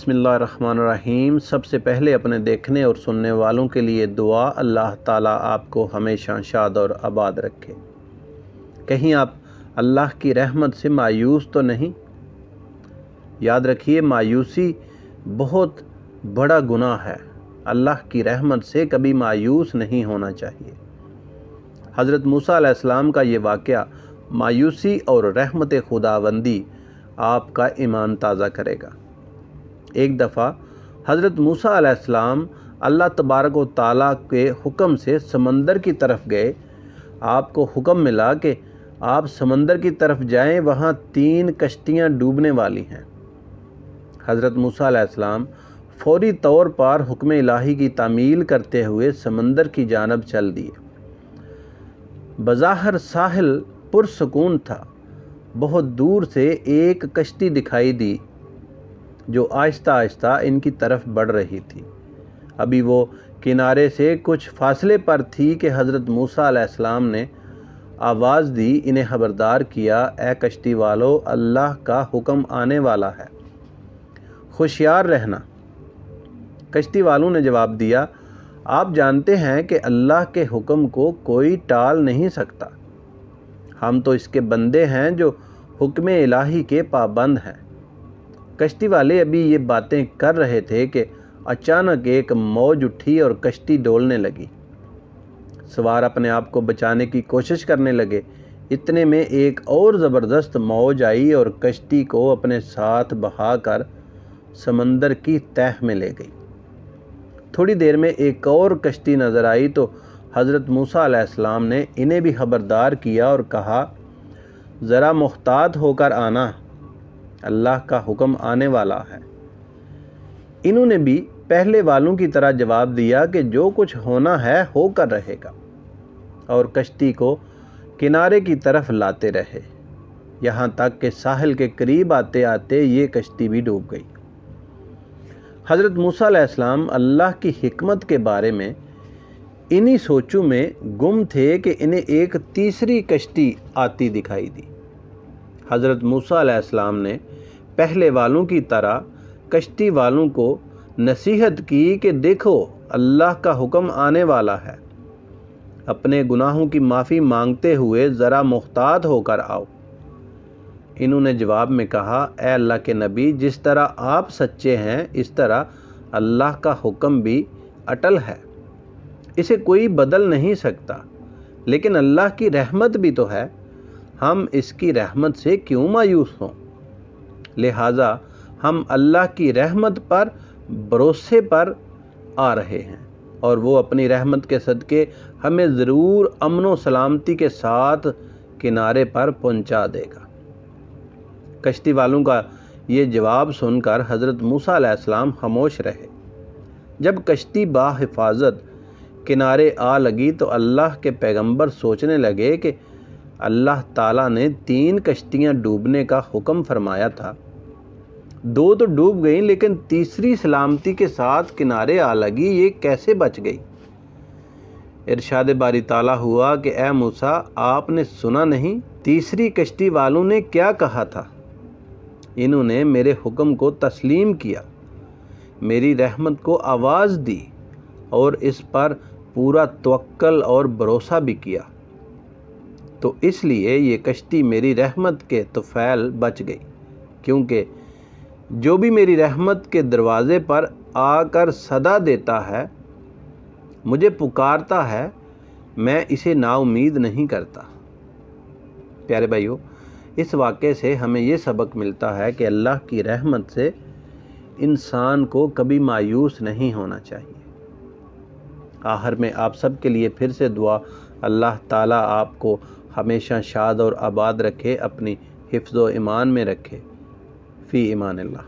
बिस्मिल्लाहिर्रहमानिर्रहीम। सबसे पहले अपने देखने और सुनने वालों के लिए दुआ, अल्लाह ताला आपको हमेशा शाद और आबाद रखे। कहीं आप अल्लाह की रहमत से मायूस तो नहीं? याद रखिए, मायूसी बहुत बड़ा गुनाह है। अल्लाह की रहमत से कभी मायूस नहीं होना चाहिए। हज़रत मूसा अलैहिस्सलाम का ये वाक़या मायूसी और रहमत खुदावंदी आपका ईमान ताज़ा करेगा। एक दफ़ा हज़रत मूसा अलैहिस्सलाम अल्लाह तबारक व तआला के हुक्म से समंदर की तरफ गए। आपको हुक्म मिला कि आप समंदर की तरफ जाएं, वहाँ 3 कश्तियाँ डूबने वाली हैं। हज़रत मूसा अलैहिस्सलाम फौरी तौर पर हुक्म इलाही की तामील करते हुए समंदर की जानब चल दिए। बज़ाहिर साहिल पुरसकून था। बहुत दूर से एक कश्ती दिखाई दी जो आहिस्ता आहिस्ता इनकी तरफ बढ़ रही थी। अभी वो किनारे से कुछ फासले पर थी कि हज़रत मूसा अलैहिस्सलाम ने आवाज़ दी, इन्हें खबरदार किया, ए कश्ती वालों, अल्लाह का हुक्म आने वाला है, होशियार रहना। कश्ती वालों ने जवाब दिया, आप जानते हैं कि अल्लाह के हुक्म को कोई टाल नहीं सकता। हम तो इसके बंदे हैं जो हुक्म इलाही के पाबंद हैं। कश्ती वाले अभी ये बातें कर रहे थे कि अचानक एक मौज उठी और कश्ती डोलने लगी। सवार अपने आप को बचाने की कोशिश करने लगे। इतने में एक और ज़बरदस्त मौज आई और कश्ती को अपने साथ बहाकर समंदर की तह में ले गई। थोड़ी देर में एक और कश्ती नज़र आई तो हज़रत मूसा अलैहिस्सलाम ने इन्हें भी खबरदार किया और कहा, ज़रा मुख्तात होकर आना, अल्लाह का हुक्म आने वाला है। इन्होंने भी पहले वालों की तरह जवाब दिया कि जो कुछ होना है होकर रहेगा, और कश्ती को किनारे की तरफ लाते रहे। यहाँ तक कि साहिल के करीब आते आते ये कश्ती भी डूब गई। हज़रत मूसा अलैहिस्सलाम अल्लाह की हिकमत के बारे में इन्हीं सोचों में गुम थे कि इन्हें एक तीसरी कश्ती आती दिखाई दी। हज़रत मूसा अलैहिस्सलाम ने पहले वालों की तरह कश्ती वालों को नसीहत की कि देखो, अल्लाह का हुक्म आने वाला है, अपने गुनाहों की माफ़ी मांगते हुए ज़रा मुख्तात होकर आओ। इन्होंने जवाब में कहा, ए अल्लाह के नबी, जिस तरह आप सच्चे हैं इस तरह अल्लाह का हुक्म भी अटल है, इसे कोई बदल नहीं सकता। लेकिन अल्लाह की रहमत भी तो है, हम इसकी रहमत से क्यों मायूस हों? लिहाजा हम अल्लाह की रहमत पर भरोसे पर आ रहे हैं और वो अपनी रहमत के सदके हमें ज़रूर अमन व सलामती के साथ किनारे पर पहुंचा देगा। कश्ती वालों का ये जवाब सुनकर हज़रत मूसा अलैहिस्सलाम खामोश रहे। जब कश्ती बाहिफाजत किनारे आ लगी तो अल्लाह के पैगंबर सोचने लगे कि अल्लाह ताला ने 3 कश्तियाँ डूबने का हुक्म फरमाया था। 2 तो डूब गईं, लेकिन तीसरी सलामती के साथ किनारे आ लगी, ये कैसे बच गई? इरशाद बारी ताला हुआ कि ए मूसा, आपने सुना नहीं तीसरी कश्ती वालों ने क्या कहा था? इन्होंने मेरे हुक्म को तस्लीम किया, मेरी रहमत को आवाज़ दी और इस पर पूरा तवक्कल और भरोसा भी किया, तो इसलिए ये कश्ती मेरी रहमत के तुफैल बच गई। क्योंकि जो भी मेरी रहमत के दरवाज़े पर आकर सदा देता है, मुझे पुकारता है, मैं इसे नाउमीद नहीं करता। प्यारे भाइयों, इस वाक़े से हमें ये सबक मिलता है कि अल्लाह की रहमत से इंसान को कभी मायूस नहीं होना चाहिए। आखिर में आप सब के लिए फिर से दुआ, अल्लाह ताला आपको हमेशा शाद और आबाद रखे, अपनी हिफ्ज़ व ईमान में रखे। फ़ी ईमान अल्लाह।